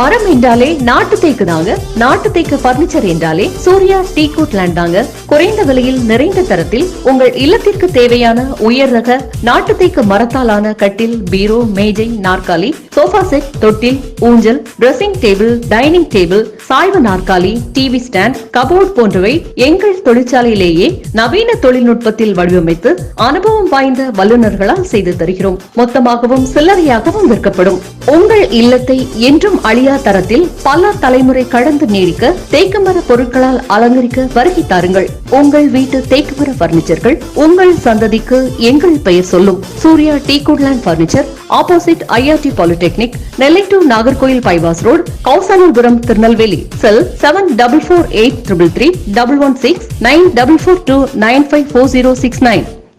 மரம் என்றாலே நாட்டு தேக்கு தாங்க. நாட்டு தேக்கு பர்னிச்சர் என்றாலே சூர்யா டீக் வுட் லேண்ட் தாங்க. குறைந்த விலையில் நிறைந்த தரத்தில் உங்கள் இல்லத்திற்கு தேவையான உயர் ரக நாட்டு தேக்கு மரத்தாலான கட்டில், பீரோ, மேஜை, நாற்காலி, சோஃபா செட், தொட்டில், ஊஞ்சல், டிரெஸ்ஸிங் டேபிள், டைனிங் டேபிள், சாய்வு நாற்காலி, டிவி ஸ்டாண்ட், கபோர்ட் போன்றவை எங்கள் தொழிற்சாலையிலேயே நவீன தொழில்நுட்பத்தில் வடிவமைத்து அனுபவம் வாய்ந்த வல்லுநர்களால் செய்து தருகிறோம். மொத்தமாகவும் சில்லறையாகவும் விற்கப்படும். உங்கள் இல்லத்தை என்றும் அழியா தரத்தில் பல தலைமுறை கடந்து நீடிக்க தேக்குமர பொருட்களால் அலங்கரிக்க வருகை தாருங்கள். உங்கள் வீட்டு தேக்குமர பர்னிச்சர்கள் உங்கள் சந்ததிக்கு எங்கள் பெயர் சொல்லும். Surya teak wood land furniture, opposite IRT polytechnic, Nellai to Nagercoil bypass road, Kousanapuram, Tirunelveli. Cell 7448333116 9442954069.